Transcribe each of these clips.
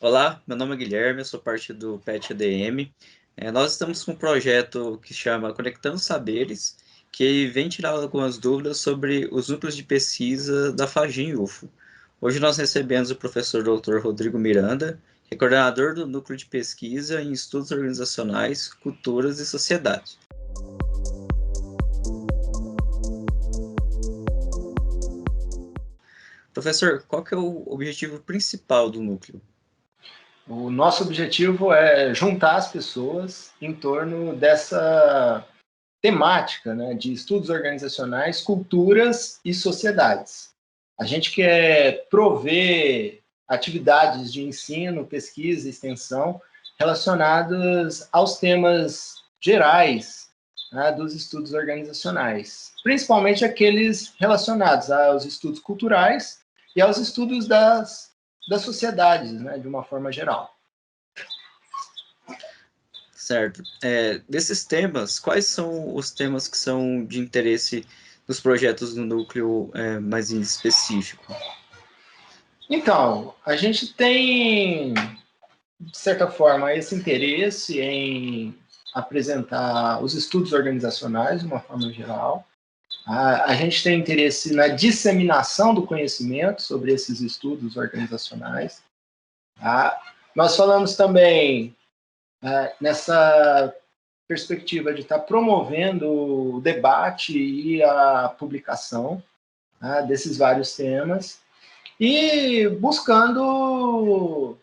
Olá, meu nome é Guilherme, eu sou parte do PET ADM. Nós estamos com um projeto que chama Conectando Saberes, que vem tirar algumas dúvidas sobre os núcleos de pesquisa da FAGIM UFO. Hoje nós recebemos o professor Dr. Rodrigo Miranda, que é coordenador do Núcleo de Pesquisa em Estudos Organizacionais, Culturas e Sociedade. Professor, qual que é o objetivo principal do núcleo? O nosso objetivo é juntar as pessoas em torno dessa temática, né, de estudos organizacionais, culturas e sociedades. A gente quer prover atividades de ensino, pesquisa e extensão relacionadas aos temas gerais, né, dos estudos organizacionais, principalmente aqueles relacionados aos estudos culturais e aos estudos das sociedades, né, de uma forma geral. Certo. Desses temas, quais são os temas que são de interesse dos projetos do núcleo mais em específico? Então, a gente tem, de certa forma, esse interesse em apresentar os estudos organizacionais de uma forma geral. A gente tem interesse na disseminação do conhecimento sobre esses estudos organizacionais. Tá? Nós falamos também nessa perspectiva de estar promovendo o debate e a publicação, tá, desses vários temas e buscando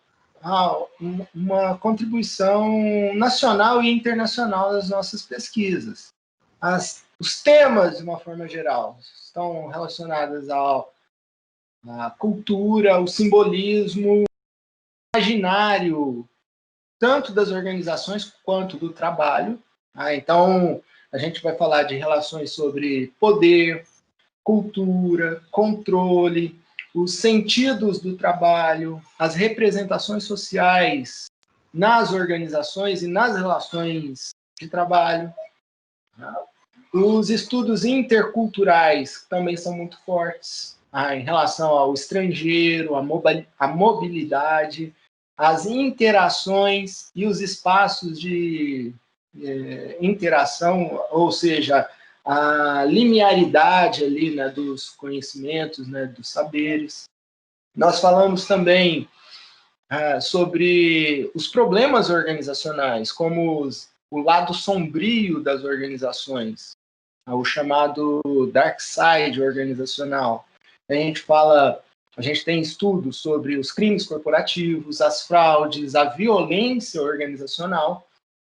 uma contribuição nacional e internacional das nossas pesquisas. Os temas, de uma forma geral, estão relacionados à cultura, o simbolismo, o imaginário, tanto das organizações quanto do trabalho. Então, a gente vai falar de relações sobre poder, cultura, controle, os sentidos do trabalho, as representações sociais nas organizações e nas relações de trabalho. Os estudos interculturais também são muito fortes em relação ao estrangeiro, à mobilidade, as interações e os espaços de interação, ou seja, a linearidade ali, né, dos conhecimentos, né, dos saberes. Nós falamos também sobre os problemas organizacionais, como o lado sombrio das organizações, o chamado dark side organizacional. A gente tem estudos sobre os crimes corporativos, as fraudes, a violência organizacional,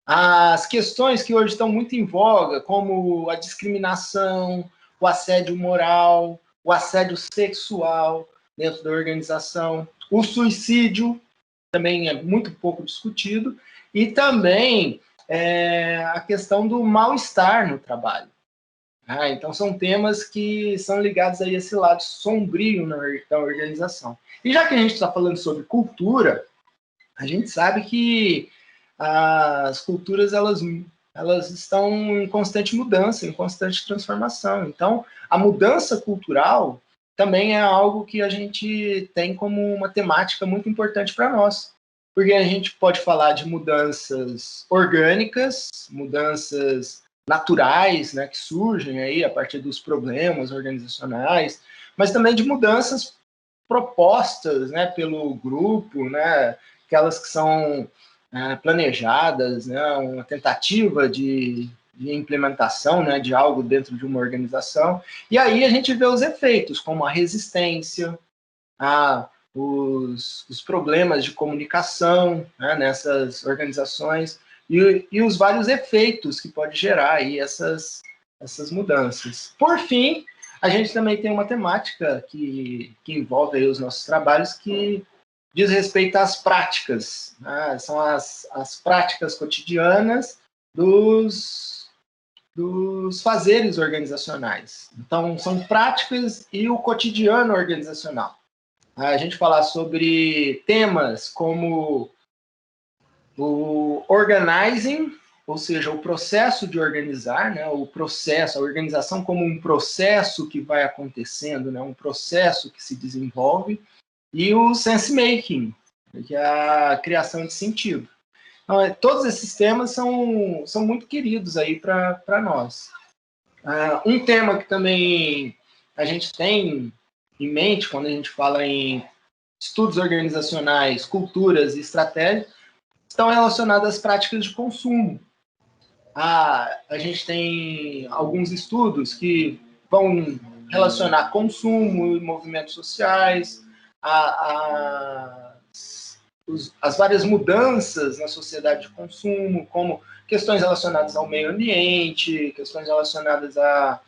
as questões que hoje estão muito em voga, como a discriminação, o assédio moral, o assédio sexual dentro da organização, o suicídio, também é muito pouco discutido, e também a questão do mal-estar no trabalho. Então, são temas que são ligados a esse lado sombrio da organização. E já que a gente está falando sobre cultura, a gente sabe que as culturas elas estão em constante mudança, em constante transformação. Então, a mudança cultural também é algo que a gente tem como uma temática muito importante para nós, porque a gente pode falar de mudanças orgânicas, mudanças naturais, né, que surgem aí a partir dos problemas organizacionais, mas também de mudanças propostas, né, pelo grupo, né, aquelas que são planejadas, né, uma tentativa de implementação, né, de algo dentro de uma organização. E aí a gente vê os efeitos, como a resistência, os problemas de comunicação, né, nessas organizações e os vários efeitos que pode gerar aí essas mudanças. Por fim, a gente também tem uma temática que envolve aí os nossos trabalhos, que diz respeito às práticas, né? São as práticas cotidianas dos fazeres organizacionais. Então, são práticas e o cotidiano organizacional. A gente falar sobre temas como o organizing, ou seja, o processo de organizar, né? O processo, a organização como um processo que vai acontecendo, né? Um processo que se desenvolve, e o sense making, que é a criação de sentido. Então, todos esses temas são muito queridos aí para nós. Um tema que também a gente tem em mente quando a gente fala em estudos organizacionais, culturas e estratégias, estão relacionadas às práticas de consumo. A gente tem alguns estudos que vão relacionar consumo e movimentos sociais, as várias mudanças na sociedade de consumo, como questões relacionadas ao meio ambiente, questões relacionadas a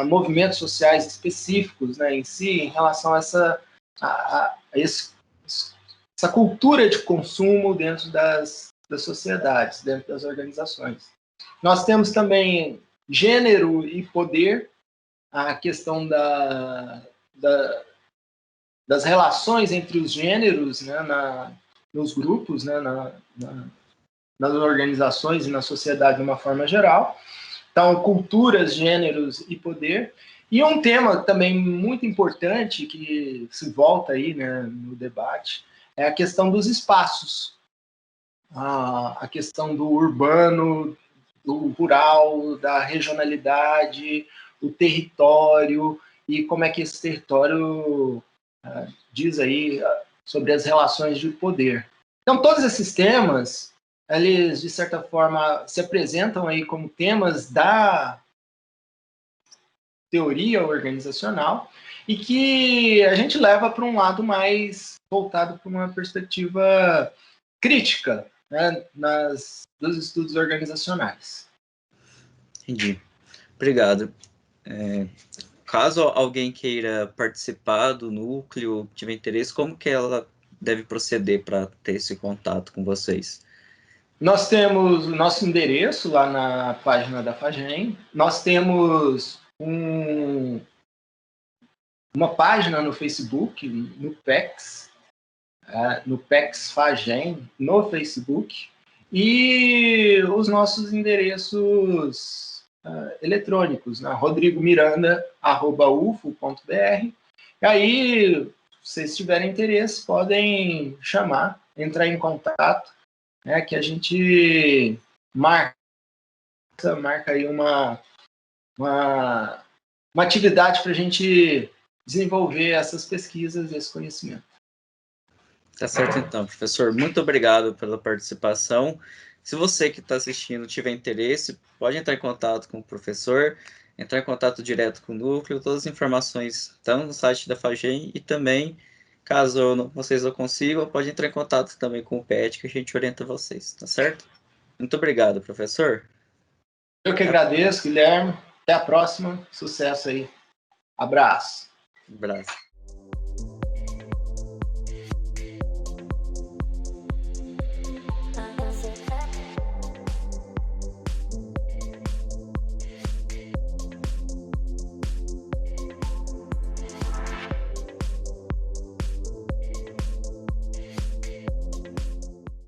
movimentos sociais específicos, né, em si, em relação a essa cultura de consumo dentro das sociedades, dentro das organizações. Nós temos também gênero e poder, a questão das relações entre os gêneros, né, nos grupos, né, nas organizações e na sociedade de uma forma geral. Então, culturas, gêneros e poder. E um tema também muito importante que se volta aí, né, no debate é a questão dos espaços. A questão do urbano, do rural, da regionalidade, o território e como é que esse território diz aí sobre as relações de poder. Então, todos esses temas, eles, de certa forma, se apresentam aí como temas da teoria organizacional e que a gente leva para um lado mais voltado para uma perspectiva crítica, né, dos estudos organizacionais. Entendi. Obrigado. Caso alguém queira participar do núcleo, tiver interesse, como que ela deve proceder para ter esse contato com vocês? Nós temos o nosso endereço lá na página da FAGEM. Nós temos uma página no Facebook, no PEX, no PEX FAGEM, no Facebook, e os nossos endereços eletrônicos, né? rodrigomiranda@ufo.br. E aí, se vocês tiverem interesse, podem chamar, entrar em contato, né, que a gente marca aí uma atividade para a gente desenvolver essas pesquisas e esse conhecimento. Tá certo, então, professor. Muito obrigado pela participação. Se você que está assistindo tiver interesse, pode entrar em contato com o professor, entrar em contato direto com o núcleo. Todas as informações estão no site da FAGEM e também, caso vocês não consigam, pode entrar em contato também com o PET, que a gente orienta vocês, tá certo? Muito obrigado, professor. Eu que agradeço, Guilherme. Até a próxima. Sucesso aí. Abraço. Um abraço.